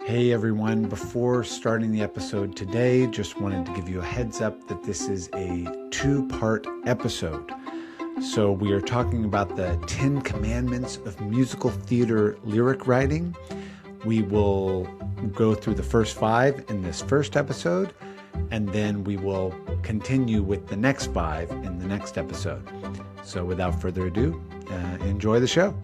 Hey everyone, before starting the episode today, just wanted to give you a heads up that this is a two-part episode. So we are talking about the 10 Commandments of musical theater lyric writing. We will go through the first 5 in this first episode, and then we will continue with the next 5 in the next episode. So without further ado, enjoy the show.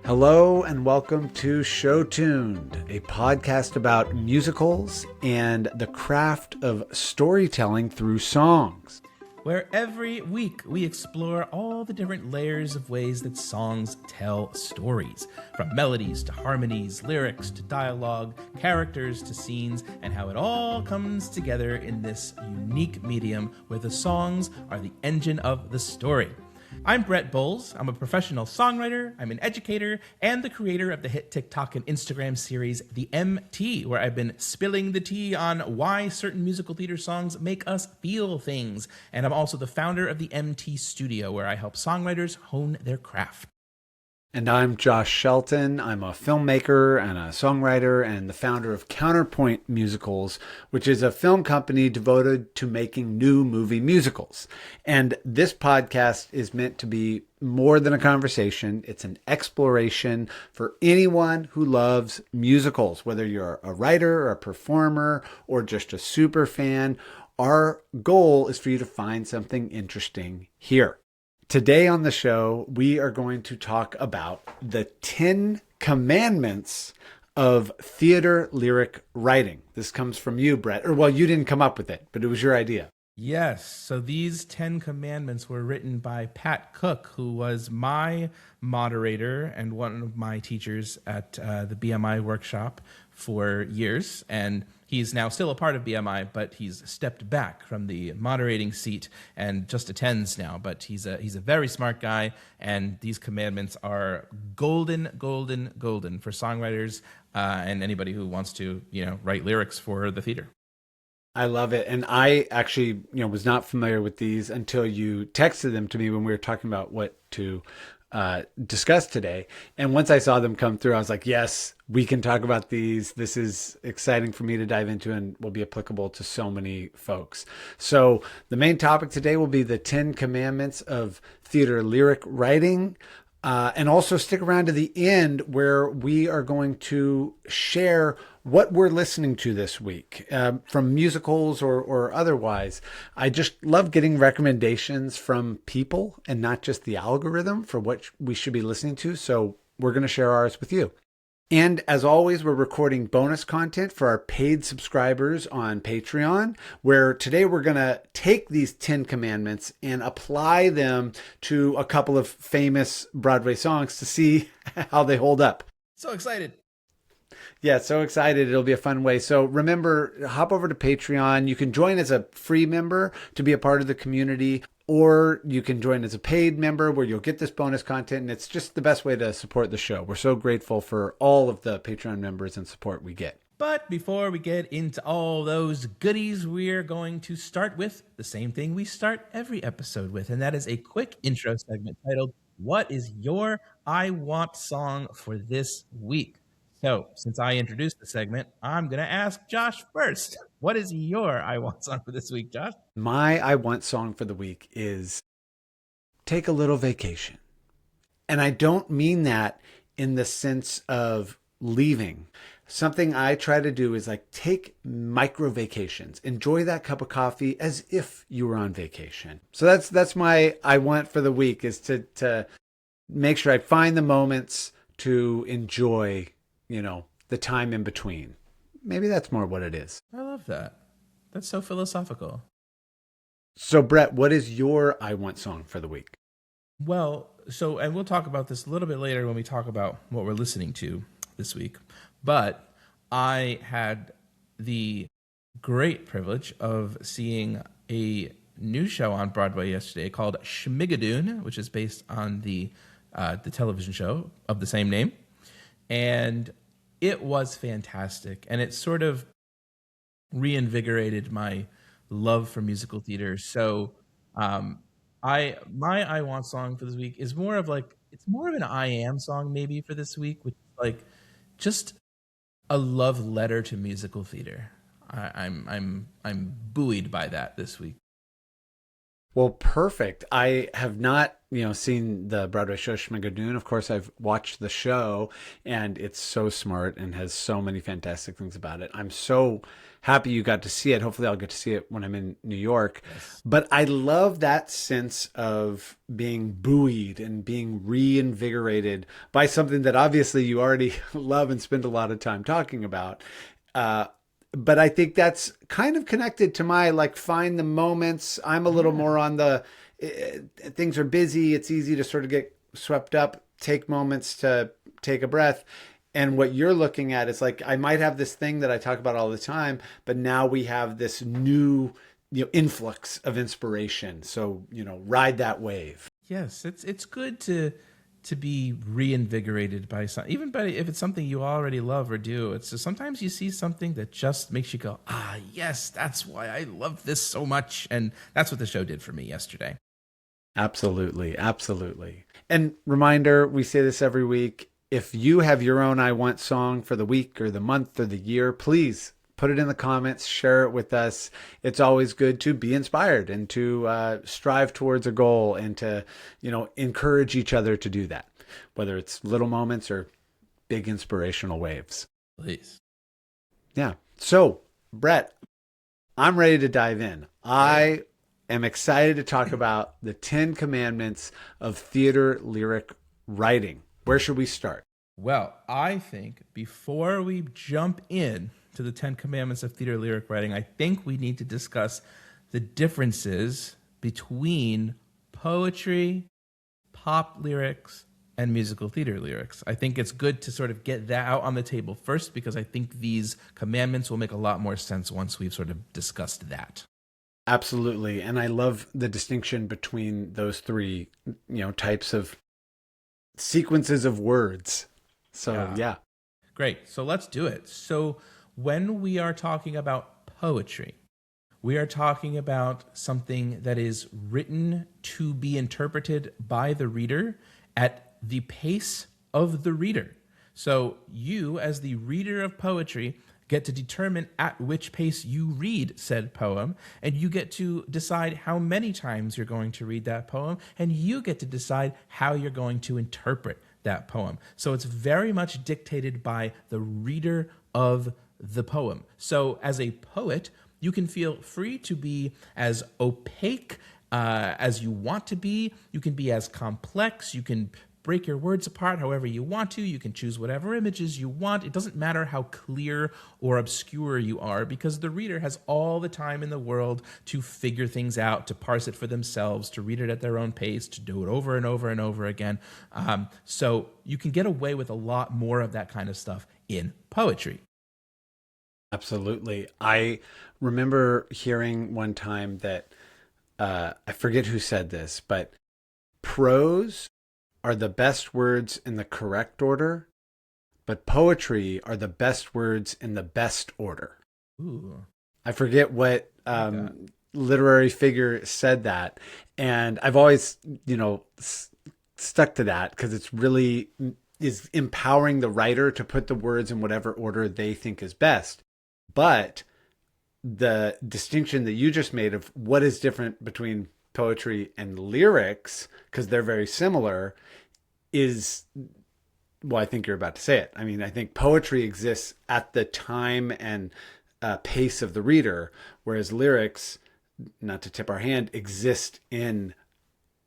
Hello and welcome to Show Tuned, a podcast about musicals and the craft of storytelling through songs. Where every week we explore all the different layers of ways that songs tell stories, from melodies to harmonies, lyrics to dialogue, characters to scenes, and how it all comes together in this unique medium where the songs are the engine of the story. I'm Brett Bowles. I'm a professional songwriter, I'm an educator, and the creator of the hit TikTok and Instagram series, The MT, where I've been spilling the tea on why certain musical theater songs make us feel things. And I'm also the founder of the MT Studio, where I help songwriters hone their craft. And I'm Josh Shelton. I'm a filmmaker and a songwriter and the founder of Counterpoint Musicals, which is a film company devoted to making new movie musicals. And this podcast is meant to be more than a conversation. It's an exploration for anyone who loves musicals, whether you're a writer or a performer or just a super fan. Our goal is for you to find something interesting here. Today on the show, we are going to talk about the 10 Commandments of theater lyric writing. This comes from you, Brett. Or, well, you didn't come up with it, but it was your idea. Yes, so these 10 commandments were written by Pat Cook, who was my moderator and one of my teachers at the BMI Workshop for years. And he's now still a part of BMI, but he's stepped back from the moderating seat and just attends now. But he's a very smart guy, and these commandments are golden, golden, golden for songwriters and anybody who wants to, write lyrics for the theater. I love it. And I actually, was not familiar with these until you texted them to me when we were talking about what to discuss today. And once I saw them come through, I was like, yes, we can talk about these. This is exciting for me to dive into and will be applicable to so many folks. So the main topic today will be the 10 Commandments of theater lyric writing. And also stick around to the end where we are going to share what we're listening to this week from musicals or otherwise. I just love getting recommendations from people and not just the algorithm for what we should be listening to. So we're going to share ours with you. And as always, we're recording bonus content for our paid subscribers on Patreon, where today we're going to take these 10 commandments and apply them to a couple of famous Broadway songs to see how they hold up. So excited. Yeah, so excited. It'll be a fun way. So remember, hop over to Patreon. You can join as a free member to be a part of the community, or you can join as a paid member where you'll get this bonus content. And it's just the best way to support the show. We're so grateful for all of the Patreon members and support we get. But before we get into all those goodies, we're going to start with the same thing we start every episode with, and that is a quick intro segment titled, What is Your I Want Song for This Week? So, since I introduced the segment, I'm going to ask Josh first. What is your I Want song for this week, Josh? My I Want song for the week is Take a Little Vacation. And I don't mean that in the sense of leaving. Something I try to do is like take micro vacations. Enjoy that cup of coffee as if you were on vacation. So that's my I Want for the week, is to make sure I find the moments to enjoy the time in between. Maybe that's more what it is. I love that. That's so philosophical. So, Brett, what is your I Want song for the week? Well, and we'll talk about this a little bit later when we talk about what we're listening to this week. But I had the great privilege of seeing a new show on Broadway yesterday called Schmigadoon, which is based on the television show of the same name. And it was fantastic. And it sort of reinvigorated my love for musical theater. So my I Want song for this week is it's more of an I Am song maybe for this week, which is like just a love letter to musical theater. I'm buoyed by that this week. Well, perfect. I have not, seen the Broadway show Schmigadoon. Of course, I've watched the show, and it's so smart and has so many fantastic things about it. I'm so happy you got to see it. Hopefully, I'll get to see it when I'm in New York. Yes. But I love that sense of being buoyed and being reinvigorated by something that obviously you already love and spend a lot of time talking about. But I think that's kind of connected to my like find the moments. I'm a little more on the things are busy. It's easy to sort of get swept up, take moments to take a breath. And what you're looking at is like I might have this thing that I talk about all the time, but now we have this new influx of inspiration. So, ride that wave. Yes, it's good to be reinvigorated by even by if it's something you already love or do. It's just sometimes you see something that just makes you go, ah, yes, that's why I love this so much. And that's what the show did for me yesterday. Absolutely. Absolutely. And reminder, we say this every week. If you have your own I Want song for the week or the month or the year, please put it in the comments, share it with us. It's always good to be inspired and to strive towards a goal and to, encourage each other to do that, whether it's little moments or big inspirational waves. Please. Yeah. So, Brett, I'm ready to dive in. I am excited to talk about the 10 commandments of theater lyric writing. Where should we start? Well, I think before we jump in to the 10 commandments of theater lyric writing, I think we need to discuss the differences between poetry, pop lyrics, and musical theater lyrics. I think it's good to sort of get that out on the table first because I think these commandments will make a lot more sense once we've sort of discussed that. Absolutely. And I love the distinction between those three, types of sequences of words. So, yeah. Great. So let's do it. So when we are talking about poetry, we are talking about something that is written to be interpreted by the reader at the pace of the reader. So you, as the reader of poetry, get to determine at which pace you read said poem, and you get to decide how many times you're going to read that poem, and you get to decide how you're going to interpret that poem. So it's very much dictated by the reader of the poem. So as a poet, you can feel free to be as opaque as you want to be. You can be as complex. You can break your words apart however you want to. You can choose whatever images you want. It doesn't matter how clear or obscure you are because the reader has all the time in the world to figure things out, to parse it for themselves, to read it at their own pace, to do it over and over and over again. So you can get away with a lot more of that kind of stuff in poetry. Absolutely. I remember hearing one time that I forget who said this, but prose are the best words in the correct order, but poetry are the best words in the best order. Ooh. I forget what literary figure said that. And I've always, stuck to that because it's really is empowering the writer to put the words in whatever order they think is best. But the distinction that you just made of what is different between poetry and lyrics, because they're very similar, is, well, I think you're about to say it. I mean, I think poetry exists at the time and pace of the reader, whereas lyrics, not to tip our hand, exist in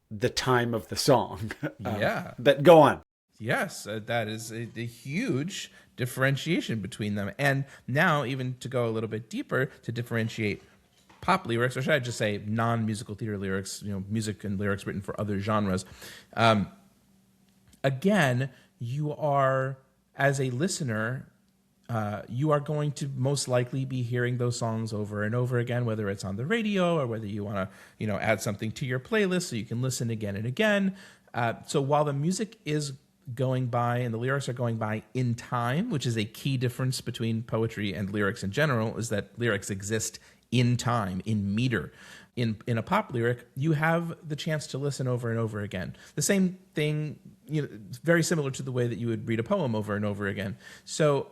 the time of the song. Yeah. But go on. Yes, that is a huge differentiation between them. And now, even to go a little bit deeper, to differentiate pop lyrics, or should I just say non-musical theater lyrics, music and lyrics written for other genres. Again, you are, as a listener, you are going to most likely be hearing those songs over and over again, whether it's on the radio or whether you want to, add something to your playlist so you can listen again and again. So while the music is going by and the lyrics are going by in time, which is a key difference between poetry and lyrics in general, is that lyrics exist in time, in meter. In a pop lyric, you have the chance to listen over and over again. The same thing, very similar to the way that you would read a poem over and over again. So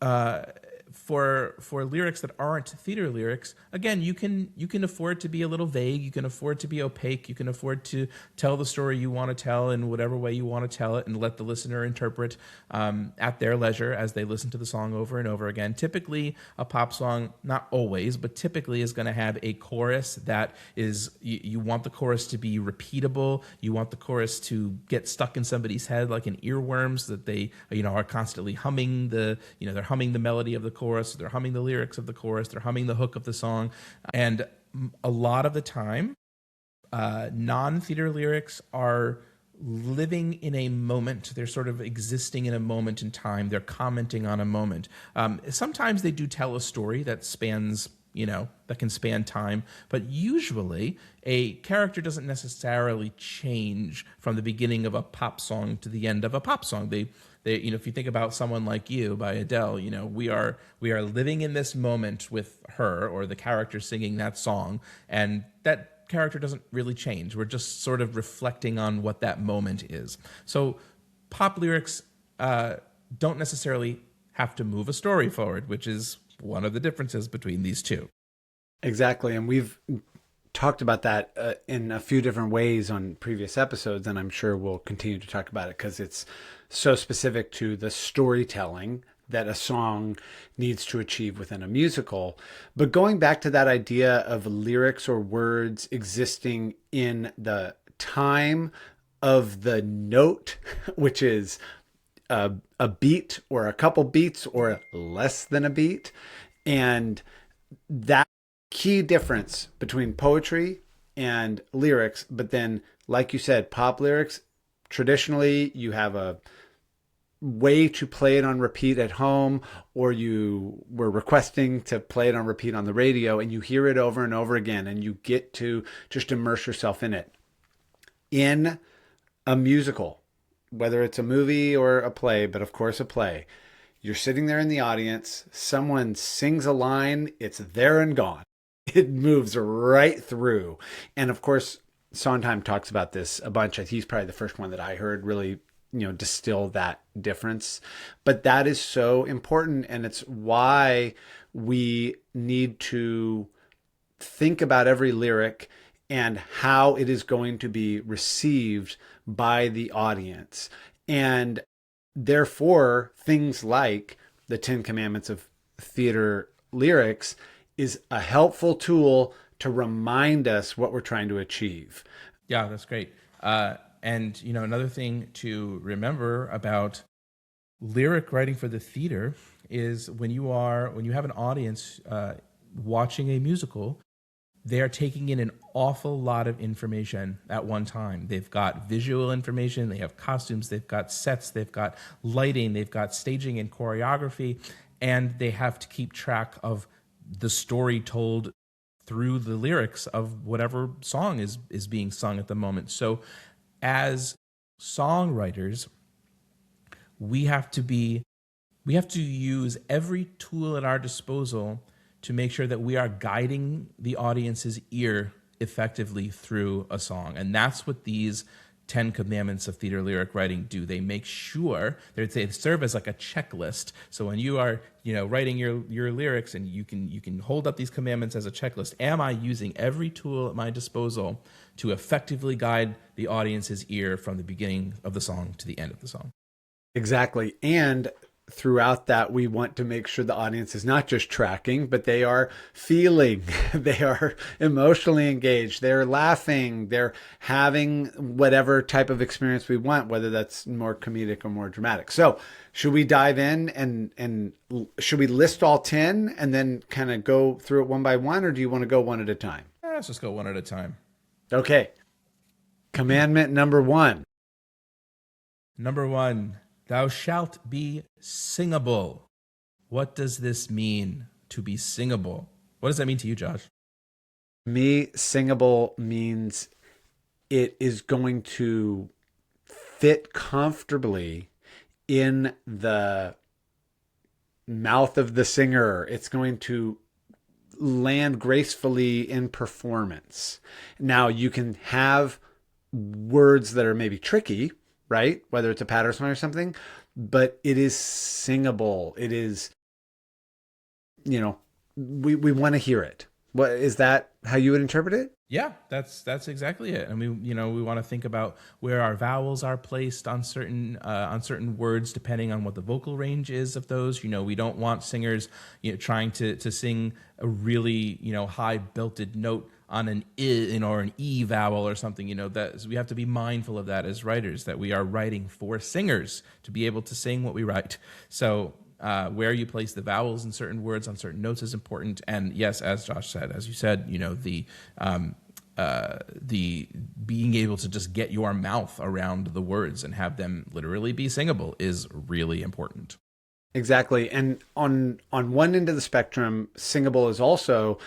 for lyrics that aren't theater lyrics, again, you can afford to be a little vague, you can afford to be opaque, you can afford to tell the story you want to tell in whatever way you want to tell it, and let the listener interpret at their leisure as they listen to the song over and over again. Typically, a pop song, not always, but typically is going to have a chorus that is, you want the chorus to be repeatable, you want the chorus to get stuck in somebody's head like an earworms, that they are constantly humming they're humming the melody of the chorus, they're humming the lyrics of the chorus, they're humming the hook of the song. And a lot of the time, non-theater lyrics are living in a moment. They're sort of existing in a moment in time. They're commenting on a moment. Sometimes they do tell a story that spans, that can span time, but usually a character doesn't necessarily change from the beginning of a pop song to the end of a pop song. They if you think about Someone Like You by Adele, we are living in this moment with her, or the character singing that song, and that character doesn't really change. We're just sort of reflecting on what that moment is. So pop lyrics don't necessarily have to move a story forward, which is one of the differences between these two. Exactly. And we've talked about that in a few different ways on previous episodes, and I'm sure we'll continue to talk about it because it's so specific to the storytelling that a song needs to achieve within a musical. But going back to that idea of lyrics or words existing in the time of the note, which is a beat or a couple beats or less than a beat, and that key difference between poetry and lyrics. But then, like you said, pop lyrics, traditionally you have a way to play it on repeat at home, or you were requesting to play it on repeat on the radio, and you hear it over and over again, and you get to just immerse yourself in it. In a musical, whether it's a movie or a play, but of course a play, you're sitting there in the audience, someone sings a line, it's there and gone. It moves right through. And of course, Sondheim talks about this a bunch. He's probably the first one that I heard really, distill that difference. But that is so important. And it's why we need to think about every lyric and how it is going to be received by the audience. And therefore, things like the 10 Commandments of theater lyrics is a helpful tool to remind us what we're trying to achieve. Yeah, that's great. And another thing to remember about lyric writing for the theater is when you have an audience watching a musical, they are taking in an awful lot of information at one time. They've got visual information, they have costumes, they've got sets, they've got lighting, they've got staging and choreography, and they have to keep track of the story told through the lyrics of whatever song is being sung at the moment. So as songwriters, we have to use every tool at our disposal to make sure that we are guiding the audience's ear effectively through a song. And that's what these 10 Commandments of theater lyric writing do. They make sure they serve as like a checklist. So when you are, writing your lyrics, and you can hold up these commandments as a checklist. Am I using every tool at my disposal to effectively guide the audience's ear from the beginning of the song to the end of the song? Exactly. And throughout that, we want to make sure the audience is not just tracking, but they are feeling, they are emotionally engaged, they're laughing, they're having whatever type of experience we want, whether that's more comedic or more dramatic. So should we dive in and should we list all 10 and then kind of go through it one by one, or do you want to go one at a time? Let's just go one at a time. Okay. Commandment number 1. Number 1. Thou shalt be singable. What does this mean, to be singable? What does that mean to you, Josh? Me, singable means it is going to fit comfortably in the mouth of the singer. It's going to land gracefully in performance. Now, you can have words that are maybe tricky, right? Whether it's a patter song or something, but it is singable. It is we want to hear it. What is that? How you would interpret it? Yeah, that's exactly it. And we want to think about where our vowels are placed on certain words, depending on what the vocal range is of those. We don't want singers, trying to sing a really, high belted note on an I, or an E vowel or something. That we have to be mindful of that as writers, that we are writing for singers to be able to sing what we write. So where you place the vowels in certain words on certain notes is important. And yes, as Josh said, as you said, the being able to just get your mouth around the words and have them literally be singable is really important. Exactly. And on one end of the spectrum, Singable is also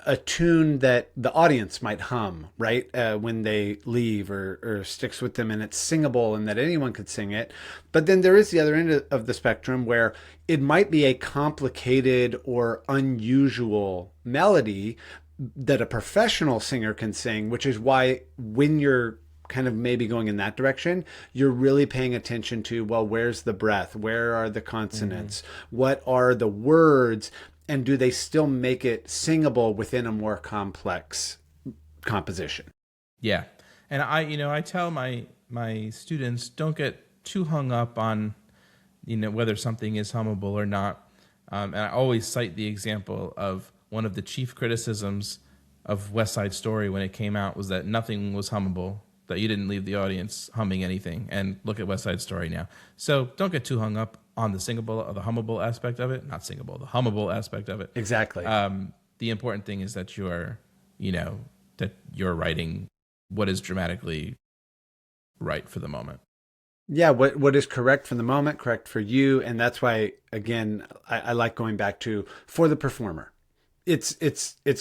a tune that the audience might hum, right? When they leave or sticks with them, and it's singable and that anyone could sing it. But then there is the other end of the spectrum where it might be a complicated or unusual melody that a professional singer can sing, which is why when you're kind of maybe going in that direction, you're really paying attention to, well, where's the breath? Where are the consonants? What are the words? And do they still make it singable within a more complex composition? Yeah. And I tell my students, don't get too hung up on, whether something is hummable or not. And I always cite the example of one of the chief criticisms of West Side Story when it came out was that nothing was hummable, that you didn't leave the audience humming anything. And look at West Side Story now. So don't get too hung up on the singable or the hummable aspect of it. Not singable, the hummable aspect of it. Exactly. The important thing is that you're writing what is dramatically right for the moment. Yeah, what is correct for the moment, correct for you. And that's why, again, I like going back to for the performer. It's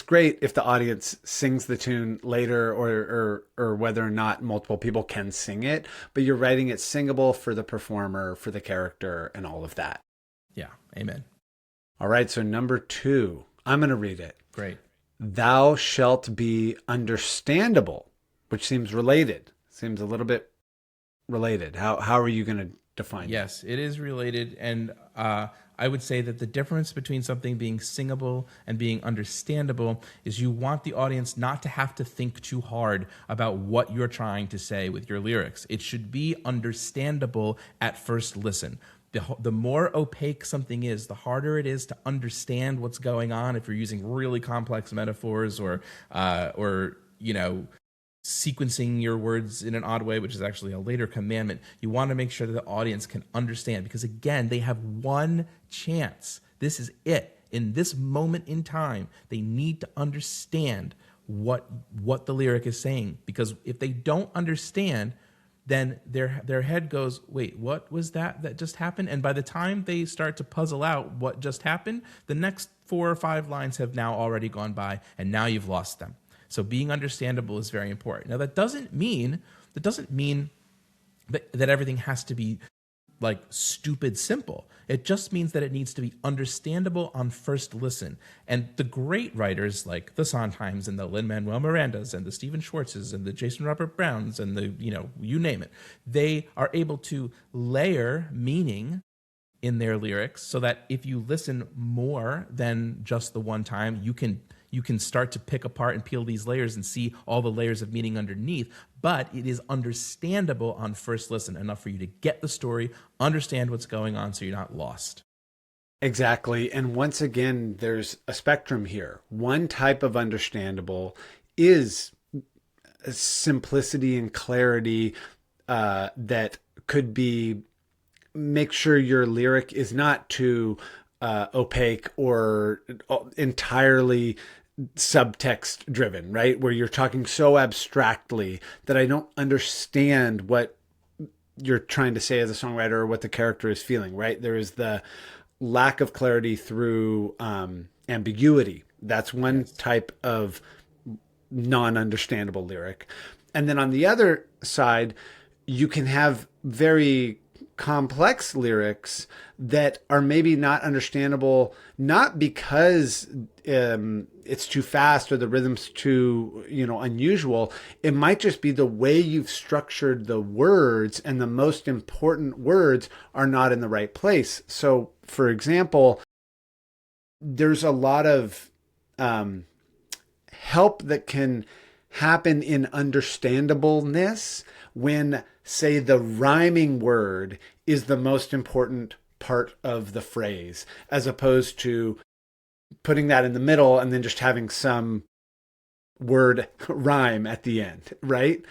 great if the audience sings the tune later or whether or not multiple people can sing it, but you're writing it singable for the performer, for the character, and all of that. Yeah, amen. All right, so number 2, I'm going to read it. Great. Thou shalt be understandable, which seems related. Seems a little bit related. How are you going to define it? Yes, it is related, and I would say that the difference between something being singable and being understandable is you want the audience not to have to think too hard about what you're trying to say with your lyrics. It should be understandable at first listen. The more opaque something is, the harder it is to understand what's going on if you're using really complex metaphors or sequencing your words in an odd way, which is actually a later commandment. You want to make sure that the audience can understand, because again, they have one chance. This is it. In this moment in time, they need to understand what the lyric is saying, because if they don't understand, then their head goes, wait, what was that just happened? And by the time they start to puzzle out what just happened, the next 4 or 5 lines have now already gone by, and now you've lost them. So being understandable is very important. Now that doesn't mean that everything has to be like stupid simple. It just means that it needs to be understandable on first listen. And the great writers like the Sondheims and the Lin-Manuel Mirandas and the Stephen Schwartzes and the Jason Robert Browns and the, you name it, they are able to layer meaning in their lyrics so that if you listen more than just the one time, you can start to pick apart and peel these layers and see all the layers of meaning underneath. But it is understandable on first listen, enough for you to get the story, understand what's going on so you're not lost. Exactly. And once again, there's a spectrum here. One type of understandable is simplicity and clarity that could be, make sure your lyric is not too opaque or entirely subtext driven, right? Where you're talking so abstractly that I don't understand what you're trying to say as a songwriter or what the character is feeling, right? There is the lack of clarity through ambiguity. That's one type of non-understandable lyric. And then on the other side, you can have very complex lyrics that are maybe not understandable, not because it's too fast or the rhythm's too, unusual. It might just be the way you've structured the words, and the most important words are not in the right place. So, for example, there's a lot of um, help that can happen in understandableness when, say, the rhyming word is the most important part of the phrase, as opposed to putting that in the middle and then just having some word rhyme at the end, right?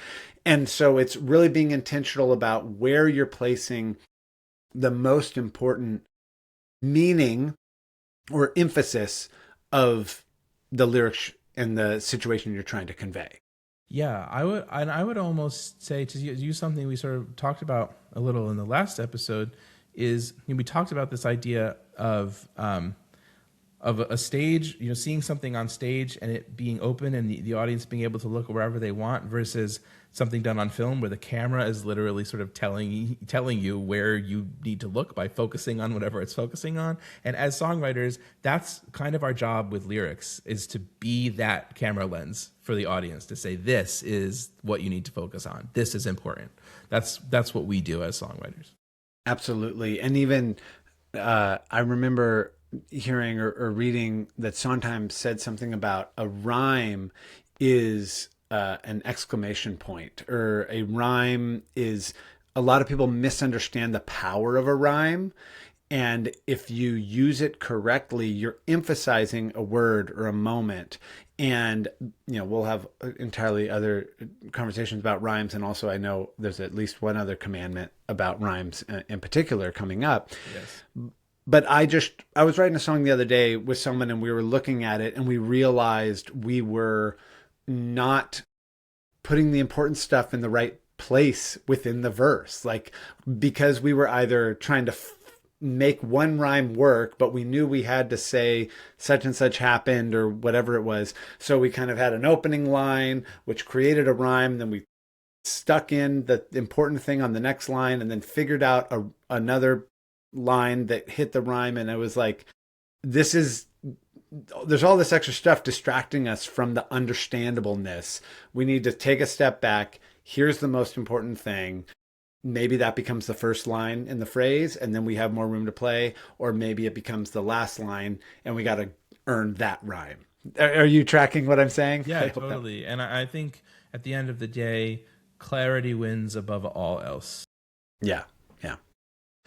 And so it's really being intentional about where you're placing the most important meaning or emphasis of the lyrics and the situation you're trying to convey. Yeah, I would almost say to use something we sort of talked about a little in the last episode is, we talked about this idea of a stage, seeing something on stage and it being open and the audience being able to look wherever they want, versus something done on film where the camera is literally sort of telling you where you need to look by focusing on whatever it's focusing on. And as songwriters, that's kind of our job with lyrics, is to be that camera lens for the audience, to say, this is what you need to focus on. This is important. That's what we do as songwriters. Absolutely. And even I remember hearing or reading that Sondheim said something about a rhyme is an exclamation point, or a rhyme is, a lot of people misunderstand the power of a rhyme. And if you use it correctly, you're emphasizing a word or a moment. And, we'll have entirely other conversations about rhymes. And also, I know there's at least one other commandment about rhymes in particular coming up. Yes. But I was writing a song the other day with someone, and we were looking at it and we realized we were not putting the important stuff in the right place within the verse. Like, because we were either trying to make one rhyme work, but we knew we had to say such and such happened or whatever it was. So we kind of had an opening line, which created a rhyme. Then we stuck in the important thing on the next line and then figured out another line that hit the rhyme. And I was like, there's all this extra stuff distracting us from the understandableness. We need to take a step back. Here's the most important thing. Maybe that becomes the first line in the phrase, and then we have more room to play. Or maybe it becomes the last line and we got to earn that rhyme. Are you tracking what I'm saying? Yeah, totally. And I think at the end of the day, clarity wins above all else. Yeah. Yeah.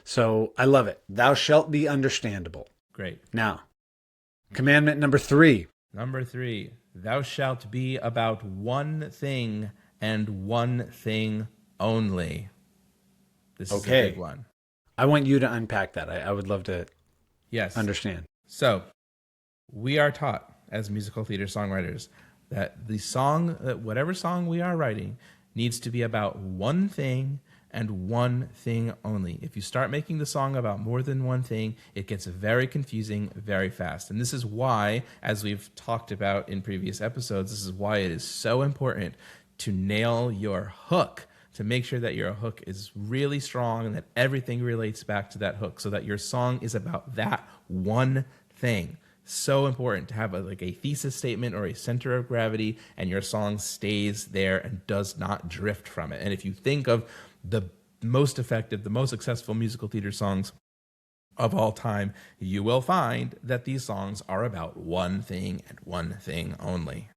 So I love it. Thou shalt be understandable. Great. Now, commandment number 3. Number 3, thou shalt be about one thing and one thing only. This is a big one. I want you to unpack that. I would love to understand. So we are taught as musical theater songwriters that whatever song we are writing needs to be about one thing and one thing only. If you start making the song about more than one thing, it gets very confusing very fast. And this is why, as we've talked about in previous episodes, this is why it is so important to nail your hook, to make sure that your hook is really strong and that everything relates back to that hook, so that your song is about that one thing. So important to have a thesis statement or a center of gravity, and your song stays there and does not drift from it. And if you think of the most effective, the most successful musical theater songs of all time, you will find that these songs are about one thing and one thing only.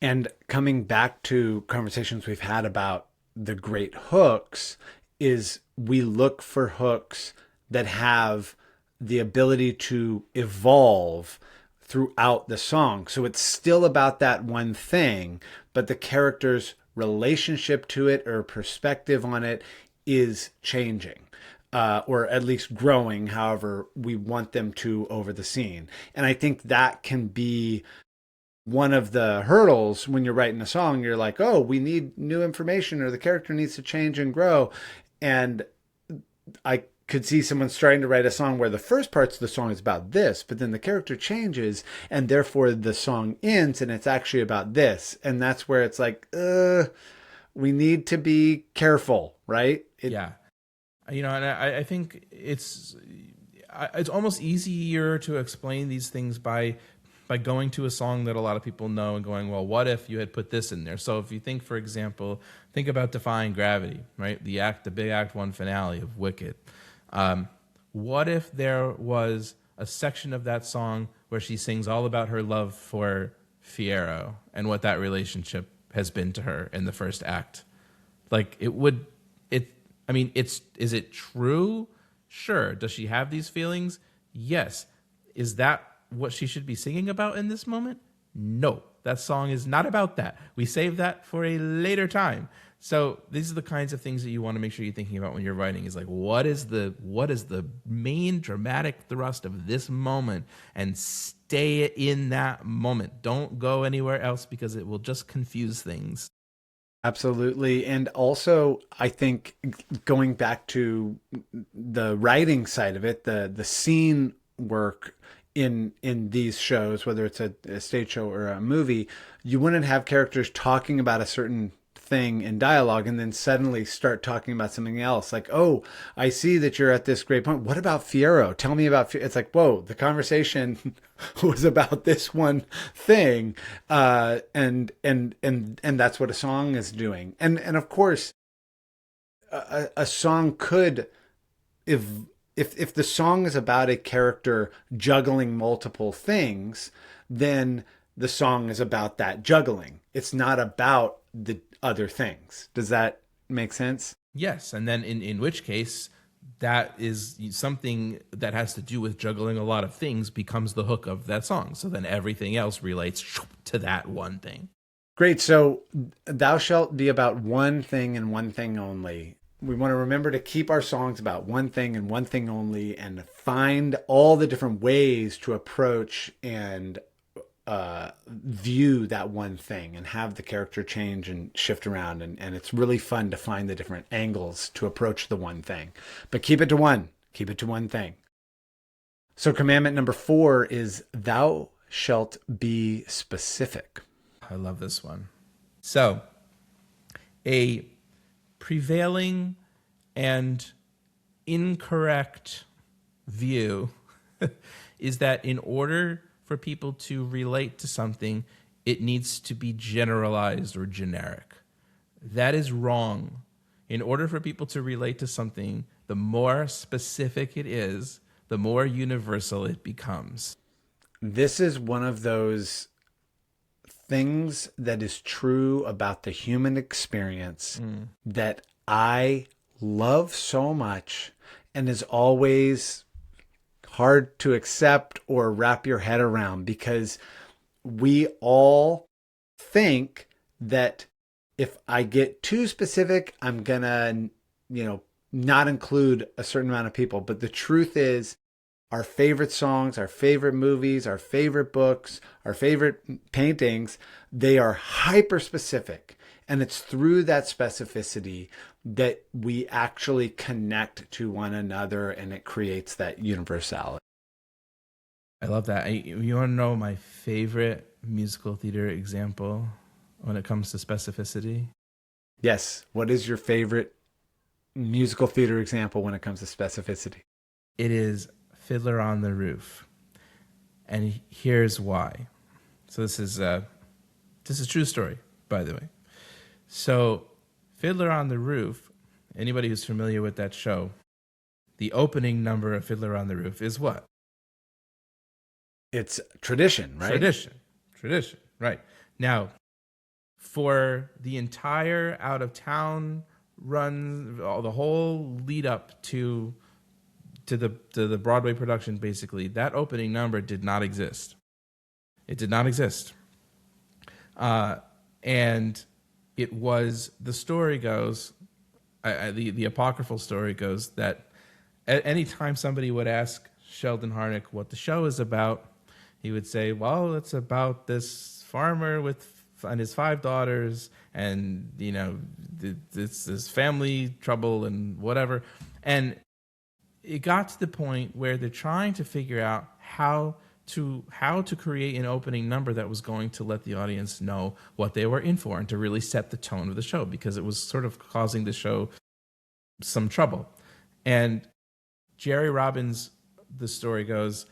And coming back to conversations we've had about the great hooks, is we look for hooks that have the ability to evolve throughout the song. So it's still about that one thing, but the character's relationship to it or perspective on it is changing, or at least growing, however we want them to over the scene. And I think that can be one of the hurdles when you're writing a song. You're like, oh, we need new information, or the character needs to change and grow. And I could see someone starting to write a song where the first parts of the song is about this, but then the character changes and therefore the song ends and it's actually about this. And that's where it's like, we need to be careful, right? Yeah. And I think it's almost easier to explain these things by going to a song that a lot of people know and going, well, what if you had put this in there? So if you think, for example, think about Defying Gravity, right? The big Act 1 finale of Wicked. What if there was a section of that song where she sings all about her love for Fiyero and what that relationship has been to her in the first act. Like is it true? Sure. Does she have these feelings? Yes. Is that what she should be singing about in this moment? No. That song is not about that. We save that for a later time. So these are the kinds of things that you want to make sure you're thinking about when you're writing, is like, what is the main dramatic thrust of this moment, and stay in that moment. Don't go anywhere else, because it will just confuse things. Absolutely. And also, I think going back to the writing side of it, the scene work in these shows, whether it's a stage show or a movie, you wouldn't have characters talking about a certain thing in dialogue and then suddenly start talking about something else. Like, oh, I see that you're at this great point. What about Fiyero? Tell me about Fiyero. It's like, whoa, the conversation was about this one thing. And that's what a song is doing. And of course, a song could, if the song is about a character juggling multiple things, then the song is about that juggling. It's not about the other things. Does that make sense? Yes. And then in which case, that is something that has to do with juggling a lot of things becomes the hook of that song. So then everything else relates to that one thing. Great. So thou shalt be about one thing and one thing only. We want to remember to keep our songs about one thing and one thing only, and find all the different ways to approach and view that one thing, and have the character change and shift around. And it's really fun to find the different angles to approach the one thing. But keep it to one. Keep it to one thing. So commandment number 4 is thou shalt be specific. I love this one. So a prevailing and incorrect view is that in order for people to relate to something, it needs to be generalized or generic. That is wrong. In order for people to relate to something, the more specific it is, the more universal it becomes. This is one of those things that is true about the human experience that I love so much, and is always hard to accept or wrap your head around, because we all think that if I get too specific, I'm gonna, not include a certain amount of people. But the truth is, our favorite songs, our favorite movies, our favorite books, our favorite paintings, they are hyper specific. And it's through that specificity that we actually connect to one another, and it creates that universality. I love that. You want to know my favorite musical theater example when it comes to specificity? Yes. What is your favorite musical theater example when it comes to specificity? It is Fiddler on the Roof. And here's why. So this is a true story, by the way. So Fiddler on the Roof, anybody who's familiar with that show, the opening number of Fiddler on the Roof is what? It's tradition, right? Tradition, right. Now, for the entire out-of-town run, the whole lead up to the Broadway production, basically, that opening number did not exist. It did not exist. And it was, the story goes, the apocryphal story goes, that at any time somebody would ask Sheldon Harnick what the show is about, he would say, well, it's about this farmer and his 5 daughters, and, this family trouble and whatever. And it got to the point where they're trying to figure out how to create an opening number that was going to let the audience know what they were in for, and to really set the tone of the show, because it was sort of causing the show some trouble. And Jerry Robbins, the story goes,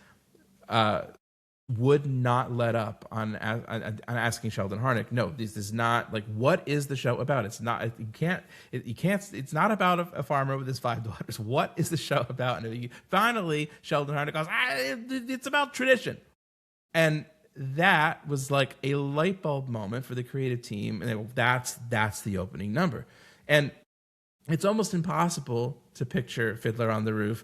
would not let up on asking Sheldon Harnick, no, this is not, like, what is the show about? It's not, it's not about a farmer with his 5 daughters. What is the show about? And finally, Sheldon Harnick goes, it's about tradition. And that was like a light bulb moment for the creative team. And that's the opening number. And it's almost impossible to picture Fiddler on the Roof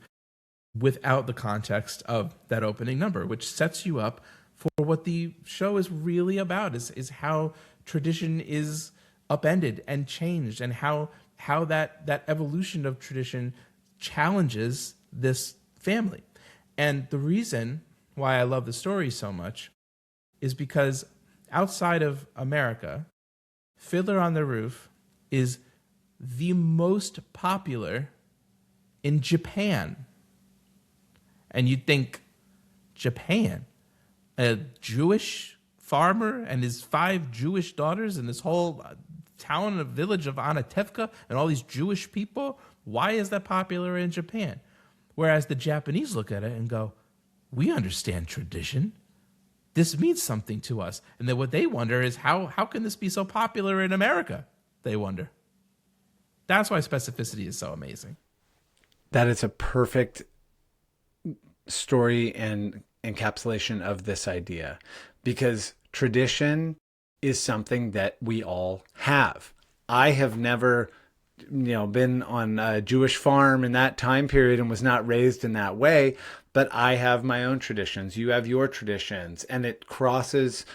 without the context of that opening number, which sets you up for what the show is really about, is how tradition is upended and changed, and how that evolution of tradition challenges this family. And the reason why I love the story so much is because outside of America, Fiddler on the Roof is the most popular in Japan. And you'd think, Japan, a Jewish farmer and his 5 Jewish daughters and this whole town and village of Anatevka and all these Jewish people, why is that popular in Japan? Whereas the Japanese look at it and go, we understand tradition. This means something to us. And then what they wonder is, how can this be so popular in America? They wonder. That's why specificity is so amazing. That is a perfect story and encapsulation of this idea, because tradition is something that we all have. I have never, been on a Jewish farm in that time period and was not raised in that way, but I have my own traditions. You have your traditions, and it crosses,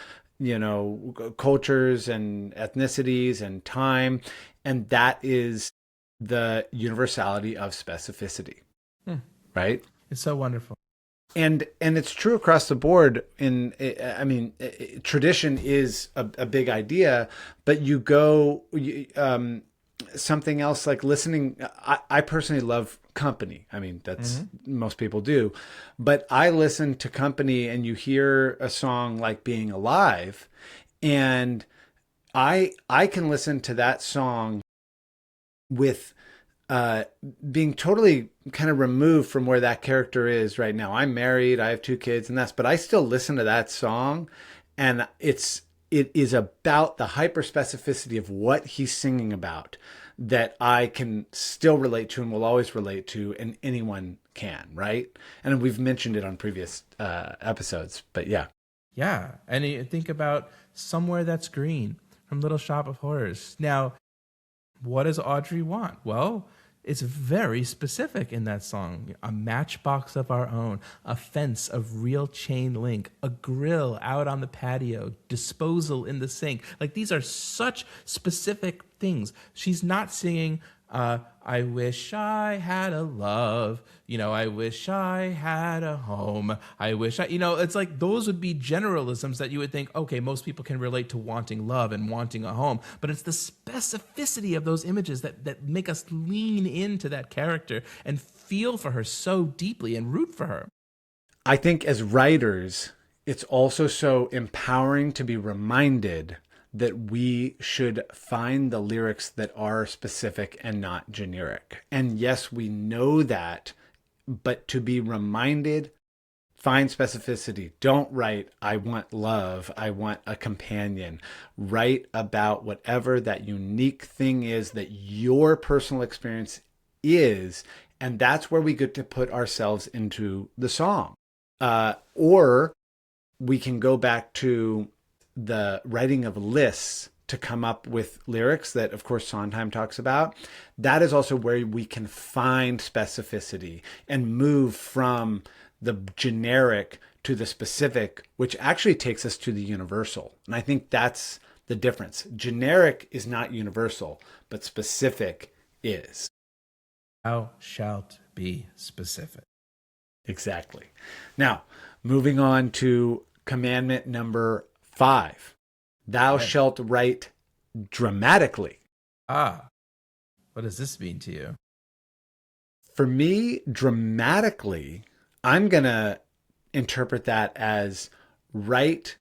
cultures and ethnicities and time. And that is the universality of specificity, right? It's so wonderful. And it's true across the board. Tradition is a big idea, but you go, something else like listening. I personally love company. That's most people do, but I listen to company, and you hear a song like Being Alive, and I can listen to that song with being totally kind of removed from where that character is right now. I'm married, I have 2 kids, but I still listen to that song, and it is about the hyper specificity of what he's singing about that I can still relate to and will always relate to, and anyone can, right? And we've mentioned it on previous episodes, but yeah. Yeah, and you think about Somewhere That's Green from Little Shop of Horrors. Now, what does Audrey want? Well, it's very specific in that song. A matchbox of our own, a fence of real chain link, a grill out on the patio, disposal in the sink. Like, these are such specific things. She's not singing, I wish I had a love, I wish I had a home, I wish it's like those would be generalisms that you would think, okay, most people can relate to wanting love and wanting a home, but it's the specificity of those images that make us lean into that character and feel for her so deeply and root for her. I think as writers, it's also so empowering to be reminded that we should find the lyrics that are specific and not generic. And yes, we know that, but to be reminded, find specificity. Don't write, I want love, I want a companion. Write about whatever that unique thing is that your personal experience is, and that's where we get to put ourselves into the song. Or we can go back to the writing of lists to come up with lyrics that, of course, Sondheim talks about. That is also where we can find specificity and move from the generic to the specific, which actually takes us to the universal. And I think that's the difference. Generic is not universal, but specific is. Thou shalt be specific. Exactly. Now, moving on to commandment number 5. Thou shalt write dramatically. What does this mean to you? For me, dramatically, I'm going to interpret that as write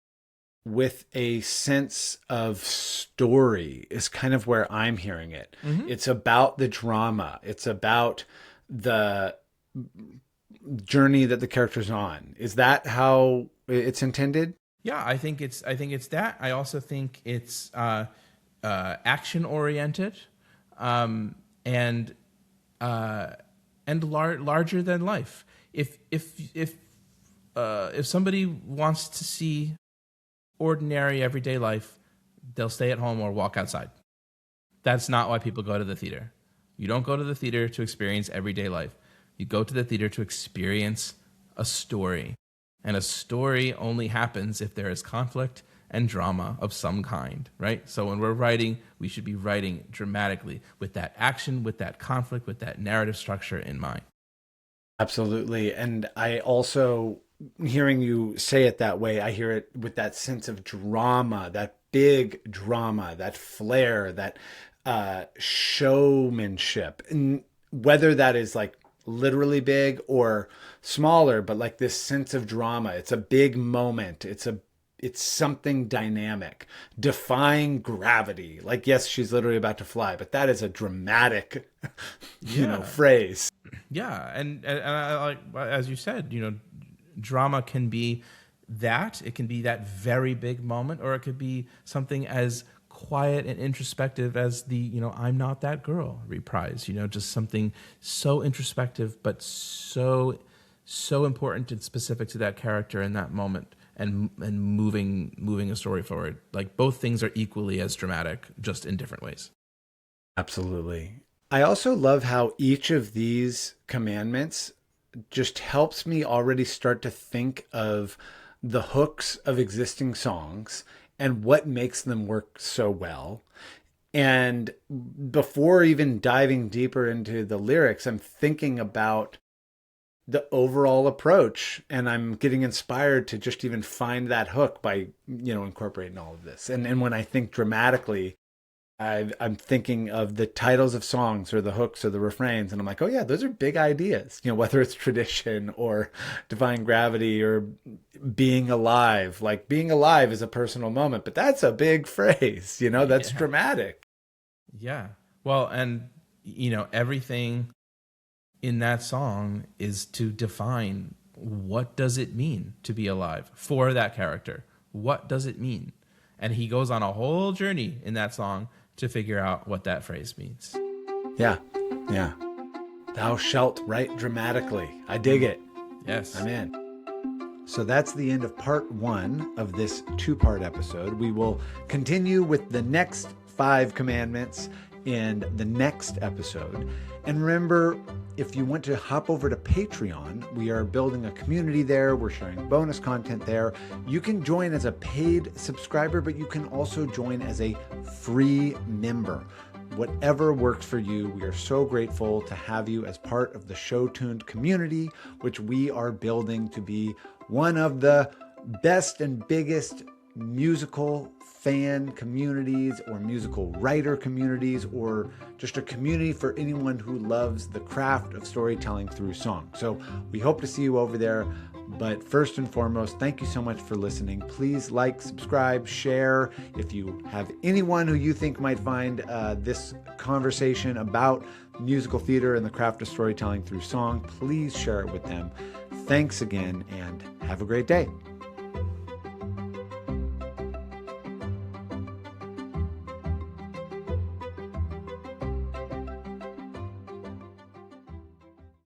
with a sense of story is kind of where I'm hearing it. It's about the drama. It's about the journey that the character's on. Is that how it's intended? Yeah, I think it's that. I also think it's action oriented, and larger than life. If if somebody wants to see ordinary everyday life, they'll stay at home or walk outside. That's not why people go to the theater. You don't go to the theater to experience everyday life. You go to the theater to experience a story. And a story only happens if there is conflict and drama of some kind, right? So when we're writing, we should be writing dramatically with that action, with that conflict, with that narrative structure in mind. Absolutely. And I also, hearing you say it that way, I hear it with that sense of drama, that big drama, that flair, that showmanship. And whether that is like literally big or smaller, but like this sense of drama. It's a big moment. It's something dynamic, defying gravity. Like, yes, she's literally about to fly, but that is a dramatic, phrase. Yeah, and I like, as you said, drama can be that. It can be that very big moment, or it could be something as quiet and introspective as the, I'm not that girl reprise, just something so introspective, but so important and specific to that character in that moment, and moving a story forward. Like, both things are equally as dramatic, just in different ways. Absolutely. I also love how each of these commandments just helps me already start to think of the hooks of existing songs and what makes them work so well. And before even diving deeper into the lyrics, I'm thinking about the overall approach, and I'm getting inspired to just even find that hook by, incorporating all of this. And when I think dramatically, I'm thinking of the titles of songs or the hooks or the refrains, and I'm like, oh yeah, those are big ideas. Whether it's tradition or defying gravity or being alive. Like, being alive is a personal moment, but that's a big phrase. That's dramatic. Yeah. Well, and everything in that song is to define, what does it mean to be alive for that character? What does it mean? And he goes on a whole journey in that song to figure out what that phrase means. Yeah. Thou shalt write dramatically. I dig it. Yes. I'm in. So that's the end of part 1 of this 2-part episode. We will continue with the next 5 commandments in the next episode. And remember, if you want to hop over to Patreon, we are building a community there. We're sharing bonus content there. You can join as a paid subscriber, but you can also join as a free member. Whatever works for you, we are so grateful to have you as part of the Show Tuned community, which we are building to be one of the best and biggest musical fan communities, or musical writer communities, or just a community for anyone who loves the craft of storytelling through song. So we hope to see you over there. But first and foremost, thank you so much for listening. Please like, subscribe, share. If you have anyone who you think might find this conversation about musical theater and the craft of storytelling through song, please share it with them. Thanks again, and have a great day.